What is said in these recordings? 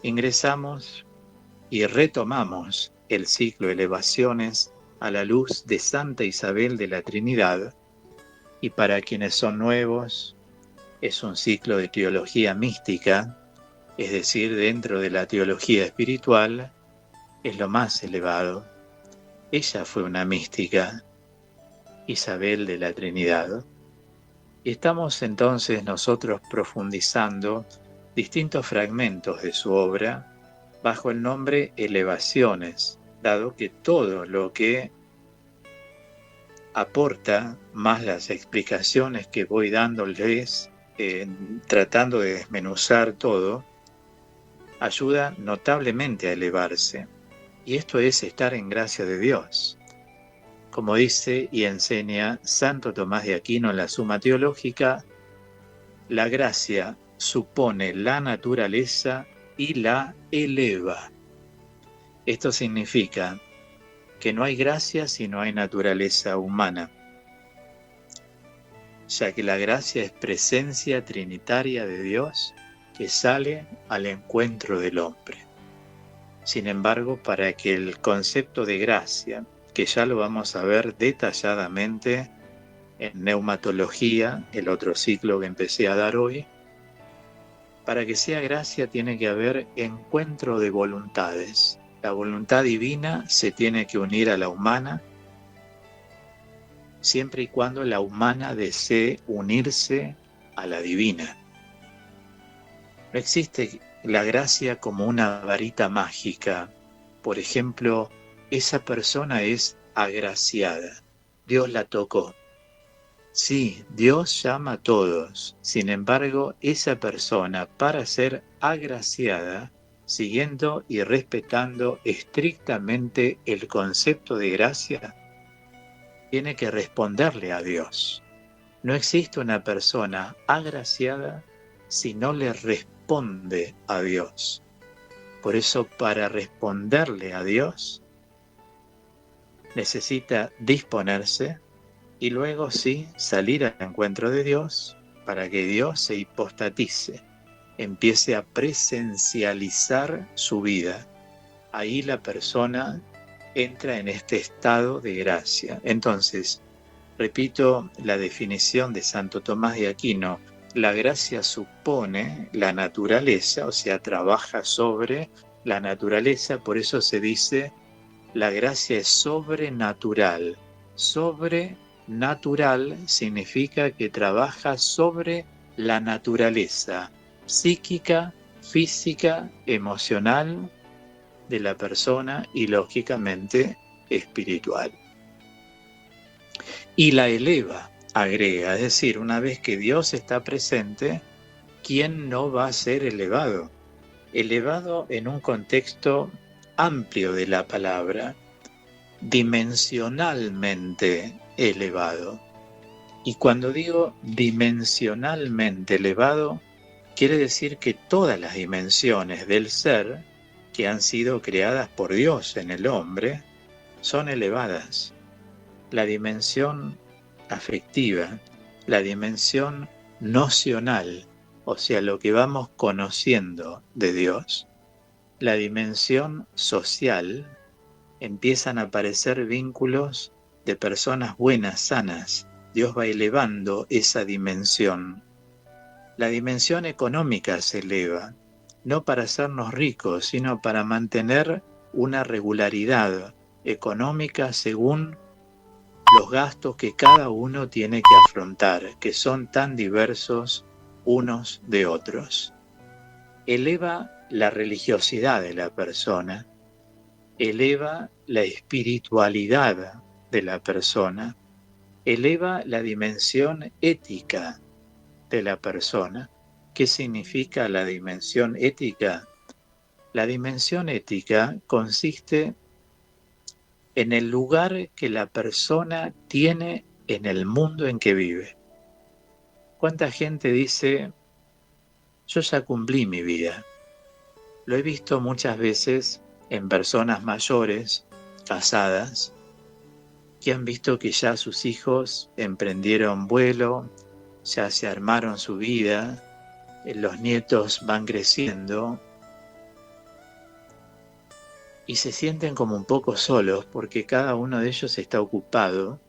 ingresamos y retomamos el ciclo Elevaciones a la luz de Santa Isabel de la Trinidad, y para quienes son nuevos, es un ciclo de teología mística, es decir, dentro de la teología espiritual, es lo más elevado. Ella fue una mística, Isabel de la Trinidad. Y estamos entonces nosotros profundizando distintos fragmentos de su obra bajo el nombre Elevaciones, dado que todo lo que aporta, más las explicaciones que voy dándoles, tratando de desmenuzar todo, ayuda notablemente a elevarse. Y esto es estar en gracia de Dios. Como dice y enseña Santo Tomás de Aquino en la Suma Teológica, la gracia supone la naturaleza y la eleva. Esto significa que no hay gracia si no hay naturaleza humana, ya que la gracia es presencia trinitaria de Dios que sale al encuentro del hombre. Sin embargo, para que el concepto de gracia, que ya lo vamos a ver detalladamente en neumatología, el otro ciclo que empecé a dar hoy, para que sea gracia tiene que haber encuentro de voluntades. La voluntad divina se tiene que unir a la humana, siempre y cuando la humana desee unirse a la divina. No existe la gracia como una varita mágica. Por ejemplo, esa persona es agraciada. Dios la tocó. Sí, Dios llama a todos. Sin embargo, esa persona, para ser agraciada, siguiendo y respetando estrictamente el concepto de gracia, tiene que responderle a Dios. No existe una persona agraciada si no le responde a Dios. Por eso, para responderle a Dios, necesita disponerse y luego sí salir al encuentro de Dios para que Dios se hipostatice, empiece a presencializar su vida. Ahí la persona entra en este estado de gracia. Entonces, repito la definición de Santo Tomás de Aquino: la gracia supone la naturaleza, o sea, trabaja sobre la naturaleza, por eso se dice la gracia es sobrenatural. Sobrenatural significa que trabaja sobre la naturaleza psíquica, física, emocional de la persona y lógicamente espiritual. Y la eleva, agrega, es decir, una vez que Dios está presente, ¿quién no va a ser elevado? Elevado en un contexto amplio de la palabra, dimensionalmente elevado. Y cuando digo dimensionalmente elevado, quiere decir que todas las dimensiones del ser que han sido creadas por Dios en el hombre son elevadas. La dimensión afectiva, la dimensión nocional, o sea, lo que vamos conociendo de Dios, la dimensión social, empiezan a aparecer vínculos de personas buenas, sanas. Dios va elevando esa dimensión. La dimensión económica se eleva, no para hacernos ricos, sino para mantener una regularidad económica según los gastos que cada uno tiene que afrontar, que son tan diversos unos de otros. Eleva la religiosidad de la persona, eleva la espiritualidad de la persona, eleva la dimensión ética de la persona. ¿Qué significa la dimensión ética? La dimensión ética consiste en el lugar que la persona tiene en el mundo en que vive. ¿Cuánta gente dice, yo ya cumplí mi vida? Lo he visto muchas veces en personas mayores, casadas, que han visto que ya sus hijos emprendieron vuelo, ya se armaron su vida, los nietos van creciendo y se sienten como un poco solos porque cada uno de ellos está ocupado,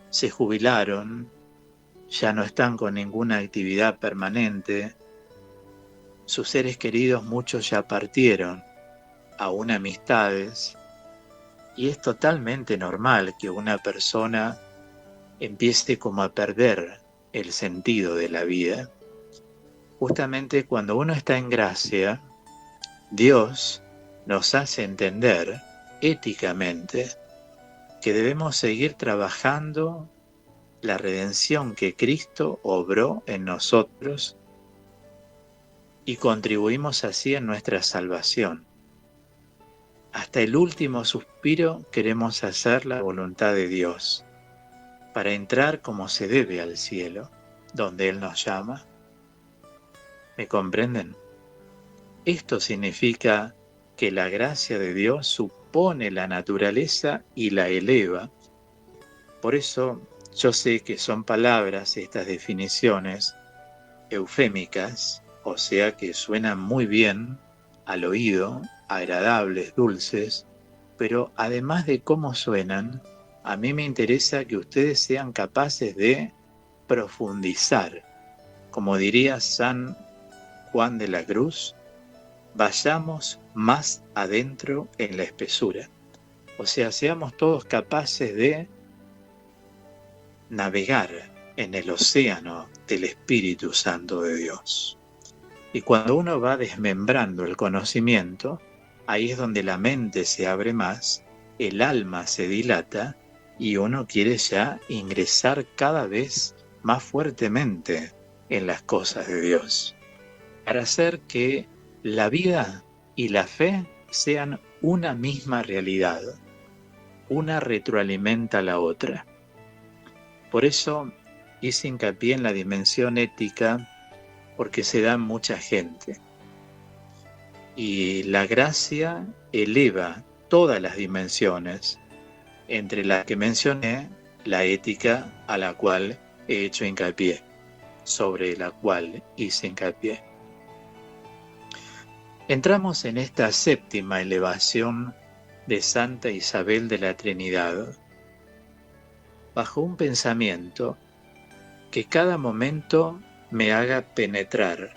se jubilaron, ya no están con ninguna actividad permanente, sus seres queridos muchos ya partieron, aún amistades, y es totalmente normal que una persona empiece como a perder el sentido de la vida. Justamente cuando uno está en gracia, Dios nos hace entender éticamente que debemos seguir trabajando la redención que Cristo obró en nosotros y contribuimos así en nuestra salvación. Hasta el último suspiro queremos hacer la voluntad de Dios para entrar como se debe al cielo, donde Él nos llama. ¿Me comprenden? Esto significa que la gracia de Dios supone la naturaleza y la eleva. Por eso yo sé que son palabras, estas definiciones, eufémicas, o sea que suenan muy bien al oído, agradables, dulces, pero además de cómo suenan, a mí me interesa que ustedes sean capaces de profundizar. Como diría San Juan de la Cruz, vayamos más adentro en la espesura. O sea, seamos todos capaces de navegar en el océano del Espíritu Santo de Dios. Y cuando uno va desmembrando el conocimiento, ahí es donde la mente se abre más, el alma se dilata y uno quiere ya ingresar cada vez más fuertemente en las cosas de Dios, para hacer que la vida y la fe sean una misma realidad. Una retroalimenta a la otra. Por eso hice hincapié en la dimensión ética, porque se da en mucha gente. Y la gracia eleva todas las dimensiones, entre las que mencioné la ética a la cual he hecho hincapié, sobre la cual hice hincapié. Entramos en esta séptima elevación de Santa Isabel de la Trinidad, bajo un pensamiento que cada momento me haga penetrar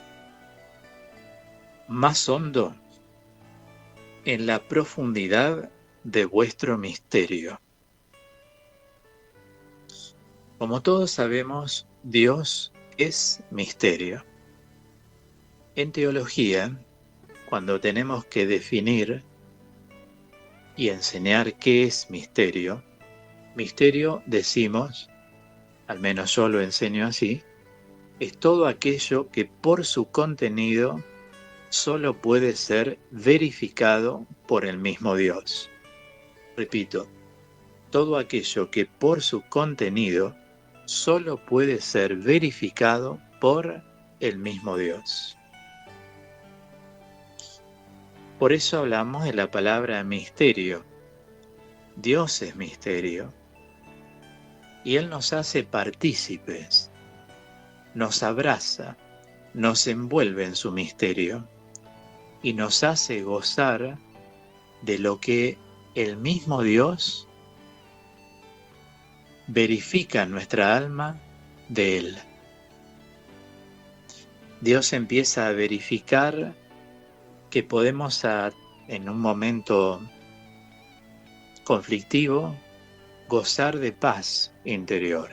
más hondo en la profundidad de vuestro misterio. Como todos sabemos, Dios es misterio. En teología, cuando tenemos que definir y enseñar qué es misterio, misterio decimos, al menos yo lo enseño así, es todo aquello que por su contenido solo puede ser verificado por el mismo Dios. Repito, todo aquello que por su contenido solo puede ser verificado por el mismo Dios. Por eso hablamos de la palabra misterio. Dios es misterio. Y Él nos hace partícipes, nos abraza, nos envuelve en su misterio y nos hace gozar de lo que el mismo Dios verifica en nuestra alma de Él. Dios empieza a verificar que podemos en un momento conflictivo gozar de paz interior.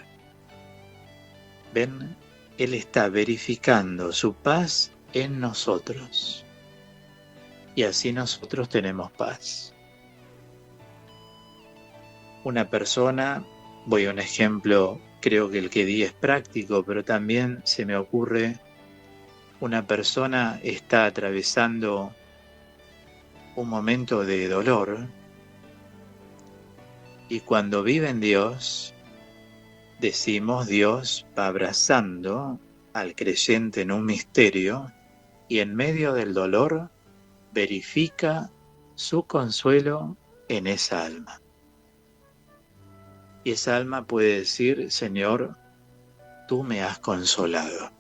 ¿Ven? Él está verificando su paz en nosotros. Y así nosotros tenemos paz. Una persona, voy a un ejemplo, creo que el que di es práctico, pero también se me ocurre, una persona está atravesando un momento de dolor y cuando vive en Dios, decimos Dios va abrazando al creyente en un misterio y en medio del dolor verifica su consuelo en esa alma. Y esa alma puede decir, Señor, tú me has consolado.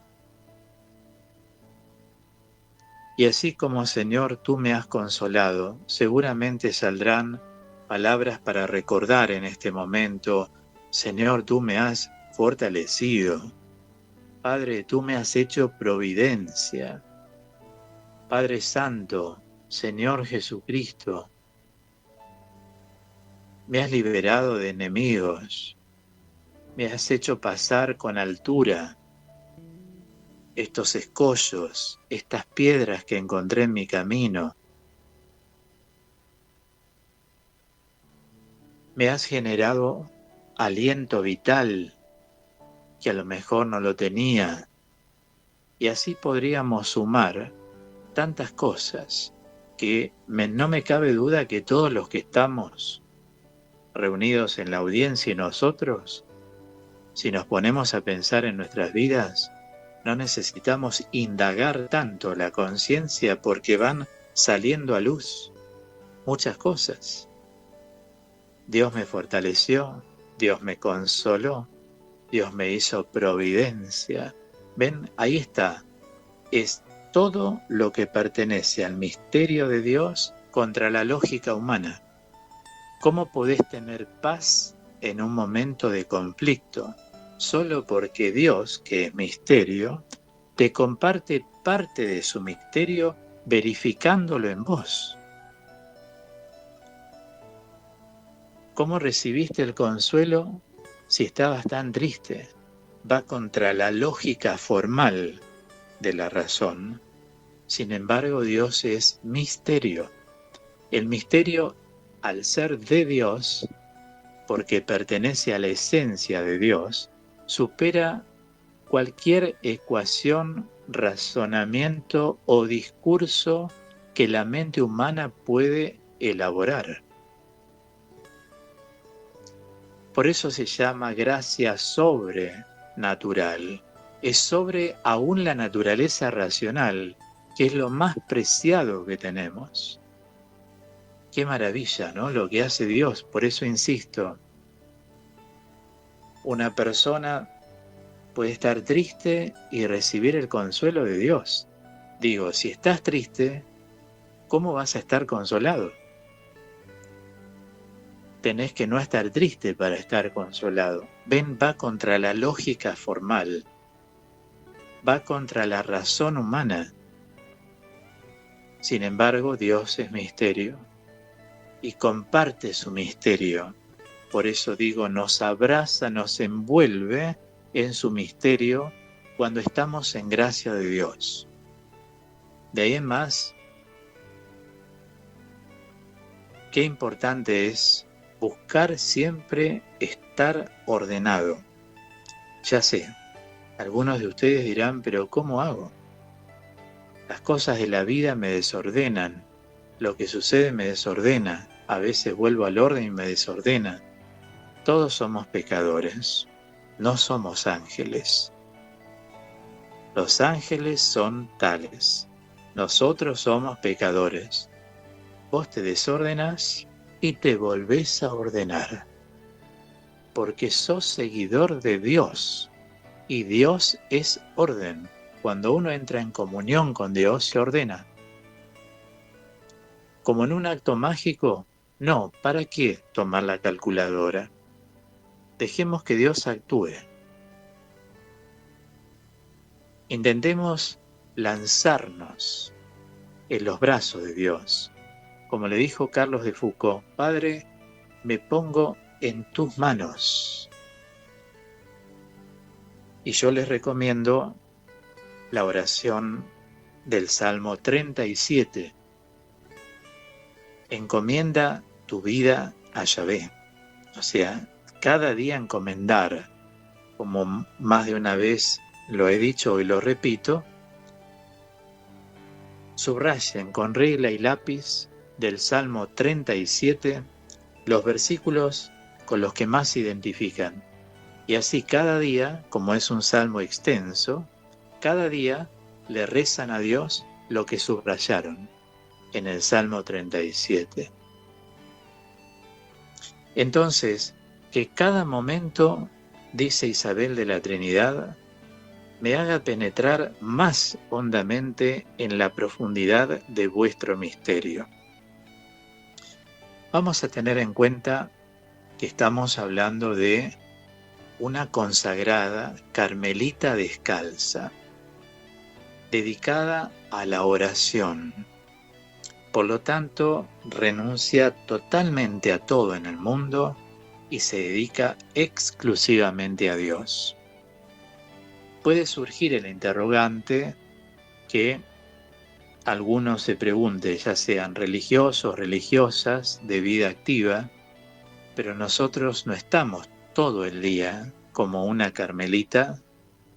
Y así como, Señor, tú me has consolado, seguramente saldrán palabras para recordar en este momento: Señor, tú me has fortalecido. Padre, tú me has hecho providencia. Padre Santo, Señor Jesucristo, me has liberado de enemigos. Me has hecho pasar con altura estos escollos, estas piedras que encontré en mi camino. Me has generado aliento vital que a lo mejor no lo tenía. Y así podríamos sumar tantas cosas que no me cabe duda que todos los que estamos reunidos en la audiencia y nosotros, si nos ponemos a pensar en nuestras vidas, no necesitamos indagar tanto la conciencia porque van saliendo a luz muchas cosas. Dios me fortaleció, Dios me consoló, Dios me hizo providencia. ¿Ven? Ahí está. Es todo lo que pertenece al misterio de Dios contra la lógica humana. ¿Cómo podés tener paz en un momento de conflicto? Solo porque Dios, que es misterio, te comparte parte de su misterio verificándolo en vos. ¿Cómo recibiste el consuelo si estabas tan triste? Va contra la lógica formal de la razón. Sin embargo, Dios es misterio. El misterio, al ser de Dios, porque pertenece a la esencia de Dios, supera cualquier ecuación, razonamiento o discurso que la mente humana puede elaborar. Por eso se llama gracia sobrenatural. Es sobre aún la naturaleza racional, que es lo más preciado que tenemos. Qué maravilla, ¿no? Lo que hace Dios. Por eso insisto, una persona puede estar triste y recibir el consuelo de Dios. Digo, si estás triste, ¿cómo vas a estar consolado? Tenés que no estar triste para estar consolado. Ven, va contra la lógica formal, va contra la razón humana. Sin embargo, Dios es misterio y comparte su misterio. Por eso digo, nos abraza, nos envuelve en su misterio cuando estamos en gracia de Dios. De ahí en más, qué importante es buscar siempre estar ordenado. Ya sé, algunos de ustedes dirán, pero ¿cómo hago? Las cosas de la vida me desordenan, lo que sucede me desordena, a veces vuelvo al orden y me desordena. Todos somos pecadores, no somos ángeles. Los ángeles son tales, nosotros somos pecadores. Vos te desordenás y te volvés a ordenar, porque sos seguidor de Dios, y Dios es orden. Cuando uno entra en comunión con Dios, se ordena. Como en un acto mágico, no, ¿para qué tomar la calculadora? Dejemos que Dios actúe. Intentemos lanzarnos en los brazos de Dios. Como le dijo Carlos de Foucault, Padre, me pongo en tus manos. Y yo les recomiendo la oración del Salmo 37. Encomienda tu vida a Yahvé. O sea, cada día encomendar, como más de una vez lo he dicho y lo repito, subrayen con regla y lápiz del Salmo 37 los versículos con los que más se identifican. Y así cada día, como es un salmo extenso, cada día le rezan a Dios lo que subrayaron en el Salmo 37. Entonces, que cada momento, dice Isabel de la Trinidad, me haga penetrar más hondamente en la profundidad de vuestro misterio. Vamos a tener en cuenta que estamos hablando de una consagrada carmelita descalza, dedicada a la oración. Por lo tanto, renuncia totalmente a todo en el mundo y se dedica exclusivamente a Dios. Puede surgir el interrogante que algunos se pregunten, ya sean religiosos, religiosas, de vida activa, pero nosotros no estamos todo el día como una carmelita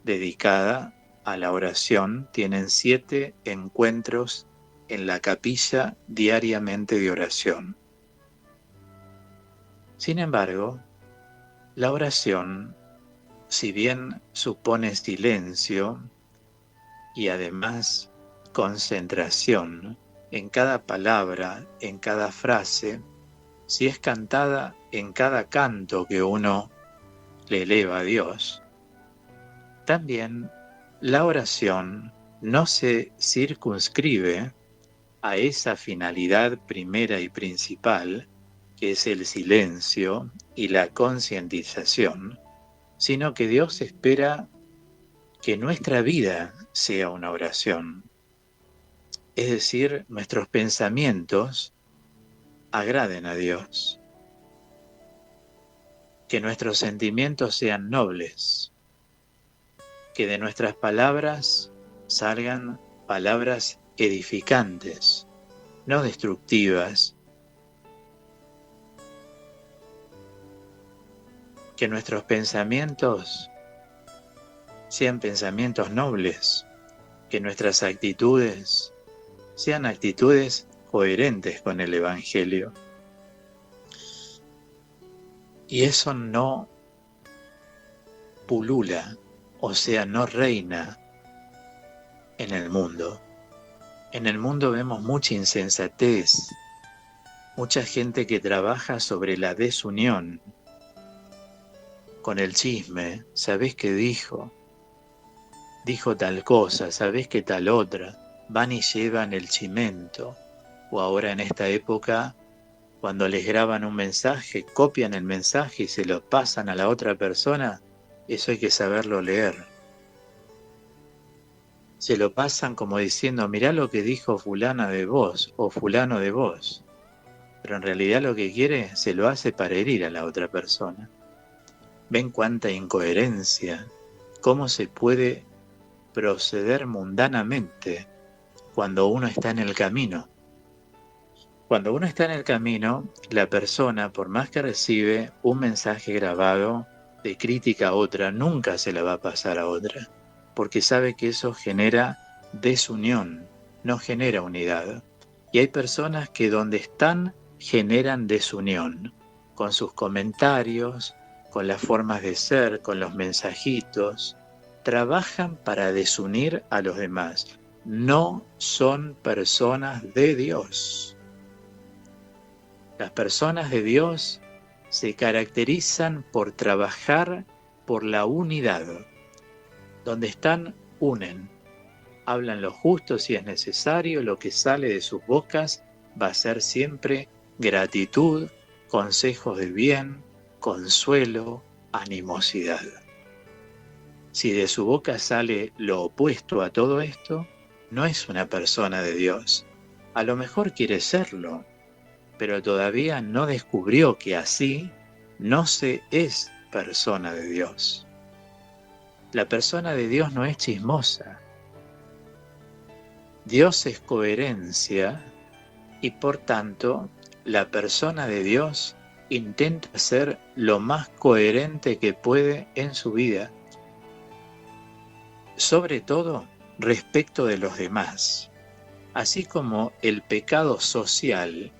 dedicada a la oración. Tienen 7 encuentros en la capilla diariamente de oración. Sin embargo, la oración, si bien supone silencio y además concentración en cada palabra, en cada frase, si es cantada en cada canto que uno le eleva a Dios, también la oración no se circunscribe a esa finalidad primera y principal, que es el silencio y la concientización, sino que Dios espera que nuestra vida sea una oración. Es decir, nuestros pensamientos agraden a Dios, que nuestros sentimientos sean nobles, que de nuestras palabras salgan palabras edificantes, no destructivas, que nuestros pensamientos sean pensamientos nobles, que nuestras actitudes sean actitudes coherentes con el Evangelio. Y eso no pulula, o sea, no reina en el mundo. En el mundo vemos mucha insensatez, mucha gente que trabaja sobre la desunión, con el chisme. ¿Sabés qué dijo? Dijo tal cosa, ¿sabés qué tal otra? Van y llevan el chimento. O ahora en esta época, cuando les graban un mensaje, copian el mensaje y se lo pasan a la otra persona. Eso hay que saberlo leer. Se lo pasan como diciendo, mirá lo que dijo fulana de vos o fulano de vos. Pero en realidad lo que quiere se lo hace para herir a la otra persona. ¿Ven cuánta incoherencia? ¿Cómo se puede proceder mundanamente cuando uno está en el camino? Cuando uno está en el camino, la persona, por más que recibe un mensaje grabado de crítica a otra, nunca se la va a pasar a otra, porque sabe que eso genera desunión, no genera unidad. Y hay personas que donde están generan desunión, con sus comentarios, con las formas de ser, con los mensajitos, trabajan para desunir a los demás. No son personas de Dios. Las personas de Dios se caracterizan por trabajar por la unidad. Donde están, unen. Hablan lo justo si es necesario, lo que sale de sus bocas va a ser siempre gratitud, consejos de bien, consuelo, animosidad. Si de su boca sale lo opuesto a todo esto, no es una persona de Dios. A lo mejor quiere serlo, pero todavía no descubrió que así no se es persona de Dios. La persona de Dios no es chismosa. Dios es coherencia y por tanto la persona de Dios intenta ser lo más coherente que puede en su vida, sobre todo respecto de los demás. Así como el pecado social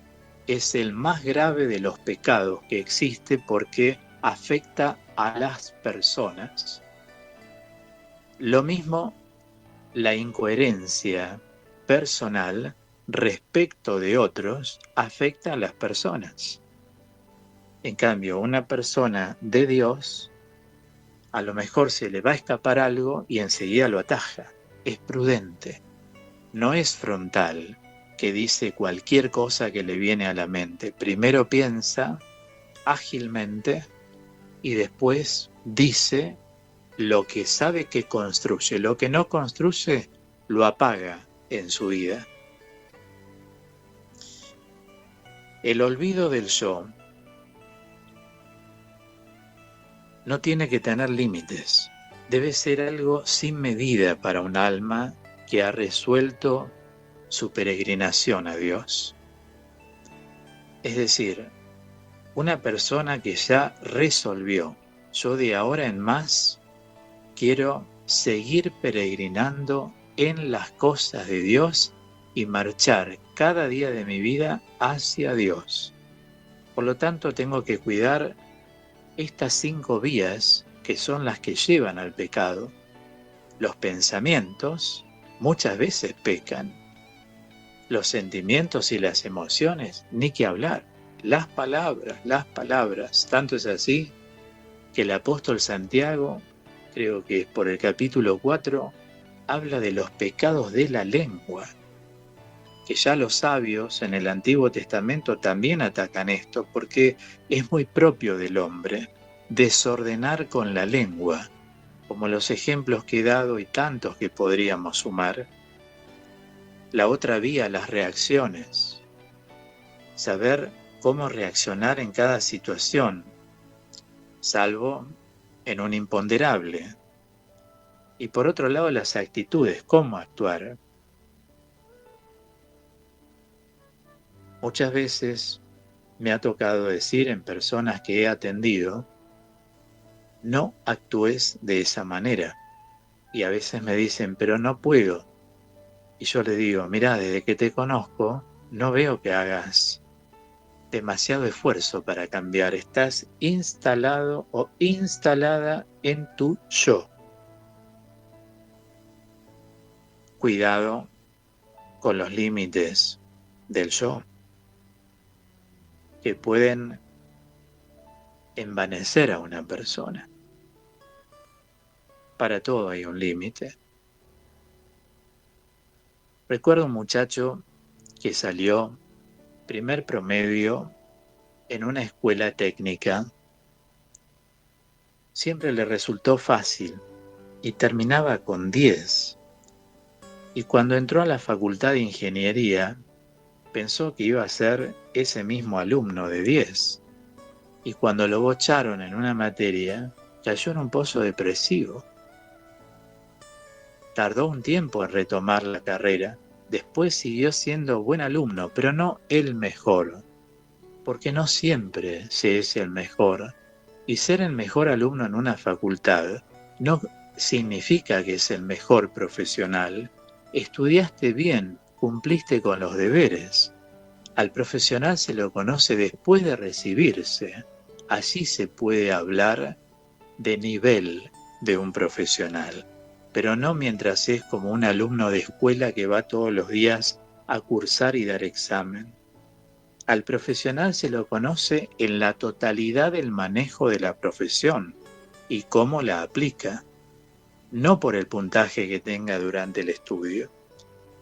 es el más grave de los pecados que existe porque afecta a las personas. Lo mismo la incoherencia personal respecto de otros afecta a las personas. En cambio, una persona de Dios A lo mejor se le va a escapar algo y enseguida lo ataja. Es prudente. No es frontal, que dice cualquier cosa que le viene a la mente. Primero piensa ágilmente y después dice lo que sabe que construye. Lo que no construye lo apaga en su vida. El olvido del yo no tiene que tener límites. Debe ser algo sin medida para un alma que ha resuelto su peregrinación a Dios. Es decir, una persona que ya resolvió, yo de ahora en más quiero seguir peregrinando en las cosas de Dios y marchar cada día de mi vida hacia Dios. Por lo tanto, tengo que cuidar estas 5 vías que son las que llevan al pecado. Los pensamientos muchas veces pecan. Los sentimientos y las emociones, ni que hablar. Las palabras. Tanto es así que el apóstol Santiago, creo que es por el capítulo 4, habla de los pecados de la lengua. Que ya los sabios en el Antiguo Testamento también atacan esto, porque es muy propio del hombre desordenar con la lengua, como los ejemplos que he dado y tantos que podríamos sumar. La otra vía, las reacciones. Saber cómo reaccionar en cada situación, salvo en un imponderable. Y por otro lado, las actitudes, cómo actuar. Muchas veces me ha tocado decir en personas que he atendido, no actúes de esa manera. Y a veces me dicen, pero no puedo. Y yo le digo, mirá, desde que te conozco, no veo que hagas demasiado esfuerzo para cambiar. Estás instalado o instalada en tu yo. Cuidado con los límites del yo, que pueden envanecer a una persona. Para todo hay un límite. Recuerdo un muchacho que salió primer promedio en una escuela técnica. Siempre le resultó fácil y terminaba con 10. Y cuando entró a la facultad de ingeniería, pensó que iba a ser ese mismo alumno de 10. Y cuando lo bocharon en una materia, cayó en un pozo depresivo. Tardó un tiempo en retomar la carrera. Después siguió siendo buen alumno, pero no el mejor, porque no siempre se es el mejor. Y ser el mejor alumno en una facultad no significa que es el mejor profesional. Estudiaste bien, cumpliste con los deberes. Al profesional se lo conoce después de recibirse. Allí se puede hablar de nivel de un profesional, pero no mientras es como un alumno de escuela que va todos los días a cursar y dar examen. Al profesional se lo conoce en la totalidad del manejo de la profesión y cómo la aplica, no por el puntaje que tenga durante el estudio.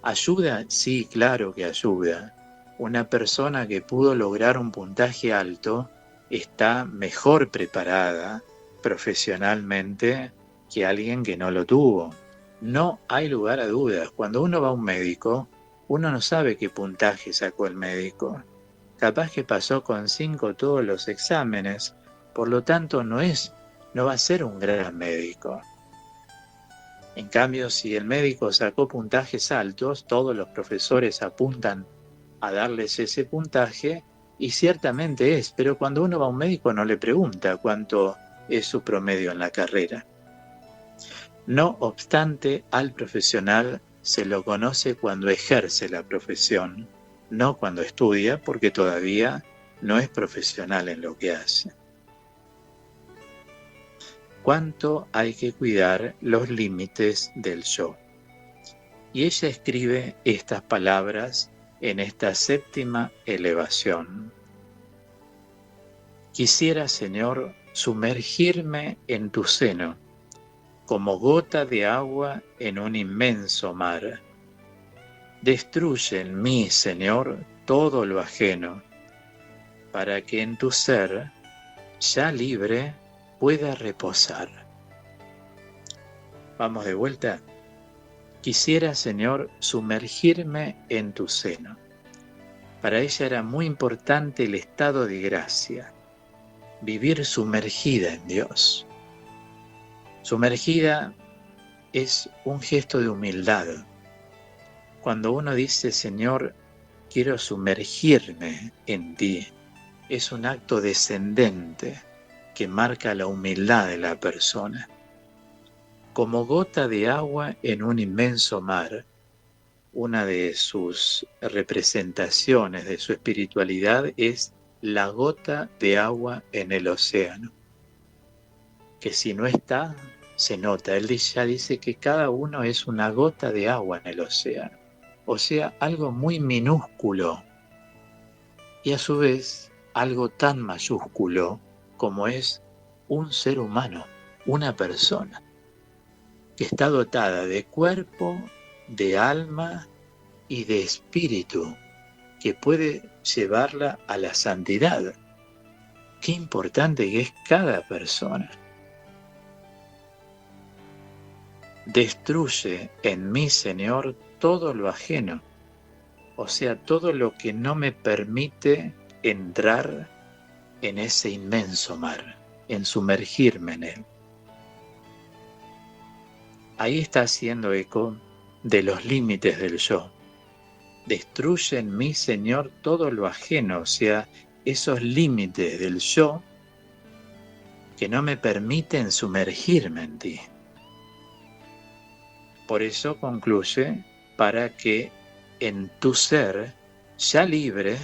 ¿Ayuda? Sí, claro que ayuda. Una persona que pudo lograr un puntaje alto está mejor preparada profesionalmente que alguien que no lo tuvo. No hay lugar a dudas. Cuando uno va a un médico, uno no sabe qué puntaje sacó el médico. Capaz que pasó con 5 todos los exámenes, por lo tanto no va a ser un gran médico. En cambio, si el médico sacó puntajes altos, todos los profesores apuntan a darles ese puntaje, y ciertamente es, pero cuando uno va a un médico no le pregunta cuánto es su promedio en la carrera. No obstante, al profesional se lo conoce cuando ejerce la profesión, no cuando estudia, porque todavía no es profesional en lo que hace. ¿Cuánto hay que cuidar los límites del yo? Y ella escribe estas palabras en esta 7ª elevación. Quisiera, Señor, sumergirme en tu seno, como gota de agua en un inmenso mar. Destruye en mí, Señor, todo lo ajeno, para que en tu ser, ya libre, pueda reposar. Vamos de vuelta. Quisiera, Señor, sumergirme en tu seno. Para ella era muy importante el estado de gracia, vivir sumergida en Dios. Sumergida es un gesto de humildad. Cuando uno dice, Señor, quiero sumergirme en ti, es un acto descendente que marca la humildad de la persona. Como gota de agua en un inmenso mar, una de sus representaciones de su espiritualidad es la gota de agua en el océano, que si no está, se nota. Él ya dice que cada uno es una gota de agua en el océano, o sea, algo muy minúsculo y a su vez algo tan mayúsculo como es un ser humano, una persona, que está dotada de cuerpo, de alma y de espíritu, que puede llevarla a la santidad. Qué importante que es cada persona. Destruye en mí, Señor, todo lo ajeno, o sea, todo lo que no me permite entrar en ese inmenso mar, en sumergirme en él. Ahí está haciendo eco de los límites del yo. Destruye en mí, Señor, todo lo ajeno, o sea, esos límites del yo que no me permiten sumergirme en ti. Por eso concluye, para que en tu ser, ya libre,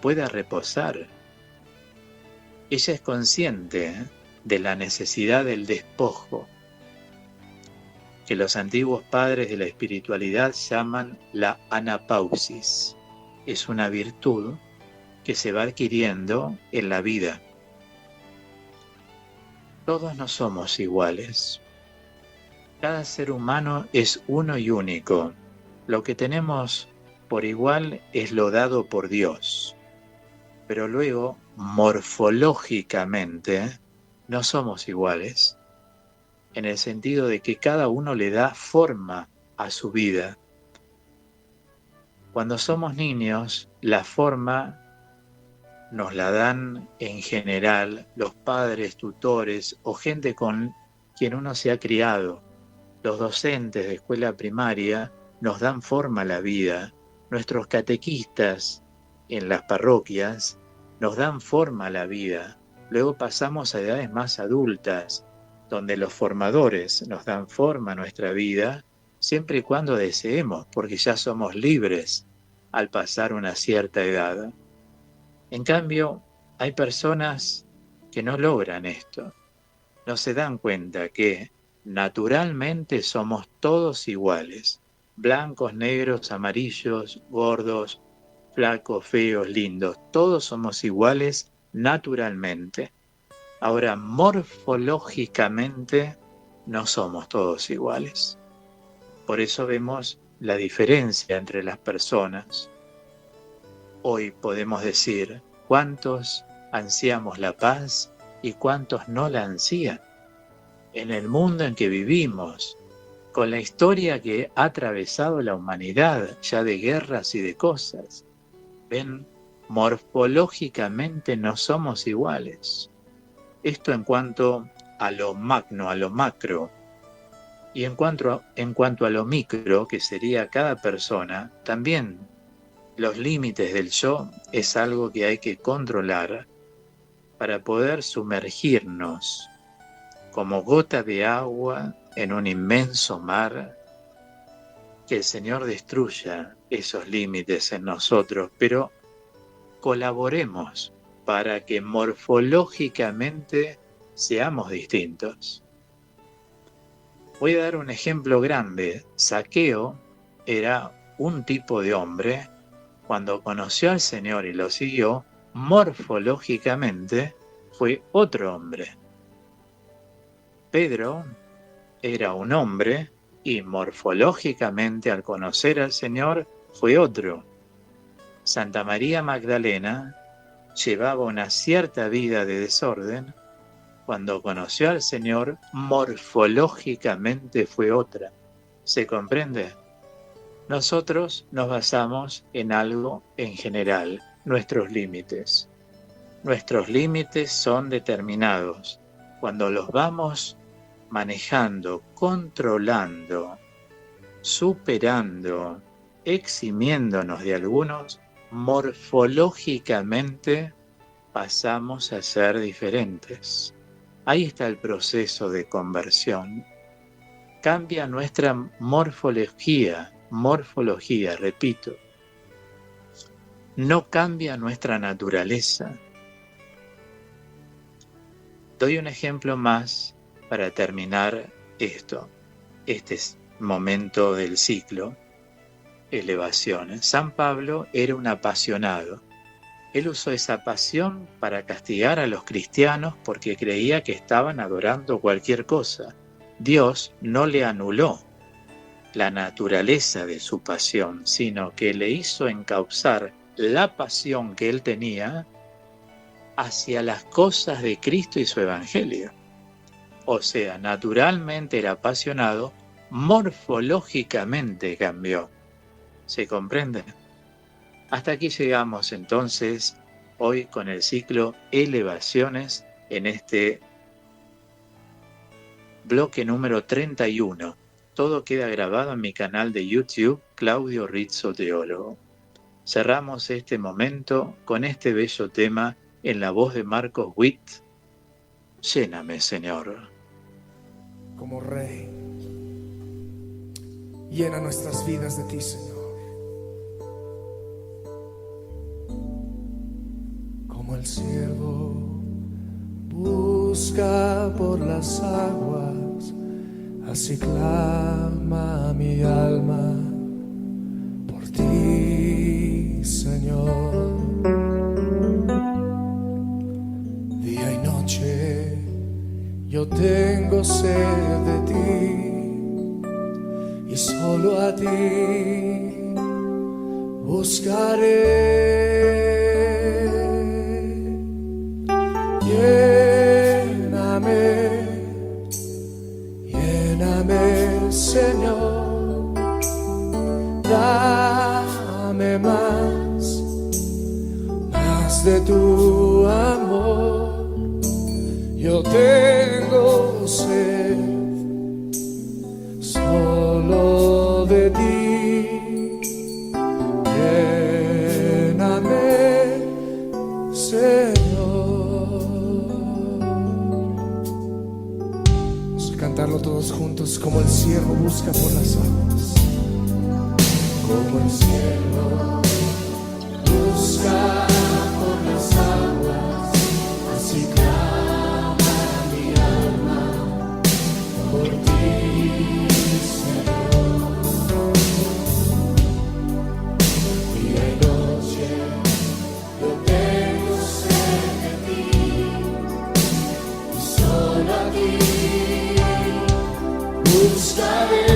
pueda reposar. Ella es consciente de la necesidad del despojo, que los antiguos padres de la espiritualidad llaman la anapausis. Es una virtud que se va adquiriendo en la vida. Todos no somos iguales. Cada ser humano es uno y único. Lo que tenemos por igual es lo dado por Dios. Pero luego, morfológicamente, no somos iguales, en el sentido de que cada uno le da forma a su vida. Cuando somos niños, la forma nos la dan en general los padres, tutores o gente con quien uno se ha criado. Los docentes de escuela primaria nos dan forma a la vida. Nuestros catequistas en las parroquias nos dan forma a la vida. Luego pasamos a edades más adultas, donde los formadores nos dan forma a nuestra vida, siempre y cuando deseemos, porque ya somos libres al pasar una cierta edad. En cambio, hay personas que no logran esto, no se dan cuenta que naturalmente somos todos iguales, blancos, negros, amarillos, gordos, flacos, feos, lindos, todos somos iguales naturalmente. Ahora, morfológicamente no somos todos iguales. Por eso vemos la diferencia entre las personas. Hoy podemos decir cuántos ansiamos la paz y cuántos no la ansían. En el mundo en que vivimos, con la historia que ha atravesado la humanidad, ya de guerras y de cosas, ven, morfológicamente no somos iguales. Esto en cuanto a lo magno, a lo macro. Y en cuanto a lo micro, que sería cada persona, también los límites del yo es algo que hay que controlar para poder sumergirnos como gota de agua en un inmenso mar. Que el Señor destruya esos límites en nosotros, pero colaboremos para que morfológicamente seamos distintos. Voy a dar un ejemplo grande. Zaqueo era un tipo de hombre. Cuando conoció al Señor y lo siguió, morfológicamente fue otro hombre. Pedro era un hombre y morfológicamente al conocer al Señor fue otro. Santa María Magdalena llevaba una cierta vida de desorden. Cuando conoció al Señor, morfológicamente fue otra. ¿Se comprende? Nosotros nos basamos en algo en general, nuestros límites. Nuestros límites son determinados. Cuando los vamos manejando, controlando, superando, eximiéndonos de algunos, morfológicamente pasamos a ser diferentes. Ahí está el proceso de conversión. Cambia nuestra morfología, repito. No cambia nuestra naturaleza. Doy un ejemplo más para terminar esto, este momento del ciclo, elevaciones. San Pablo era un apasionado. Él usó esa pasión para castigar a los cristianos porque creía que estaban adorando cualquier cosa. Dios no le anuló la naturaleza de su pasión, sino que le hizo encauzar la pasión que él tenía hacia las cosas de Cristo y su Evangelio. O sea, naturalmente era apasionado, morfológicamente cambió. ¿Se comprende? Hasta aquí llegamos entonces hoy con el ciclo Elevaciones en este bloque número 31. Todo queda grabado en mi canal de YouTube, Claudio Rizzo Teólogo. Cerramos este momento con este bello tema en la voz de Marcos Witt. Lléname, Señor. Como Rey, llena nuestras vidas de ti, Señor. Como el siervo busca por las aguas, así clama mi alma por ti, Señor. Día y noche yo tengo sed de ti y solo a ti buscaré. Lléname, Señor, dame más de tu amor. Yo tengo sed solo de ti. Lléname, Señor. Vamos a cantarlo todos juntos, como el siervo busca por las aguas. Como el siervo busca por las aguas, así clama mi alma por ti, Señor. Día y noche yo tengo sed de ti y solo a ti buscaré.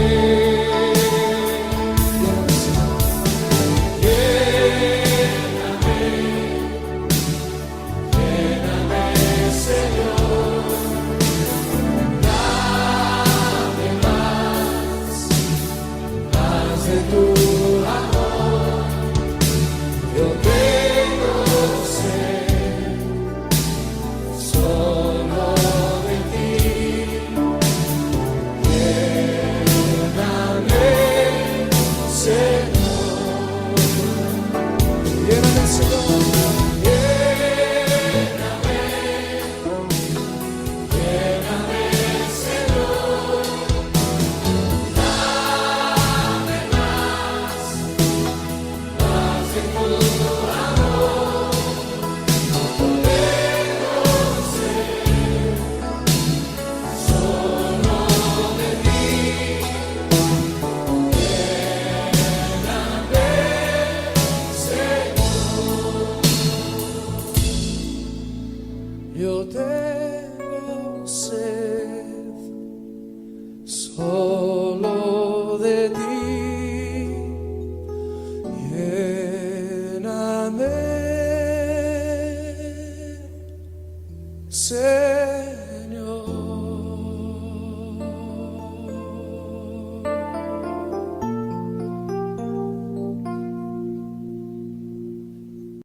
Sé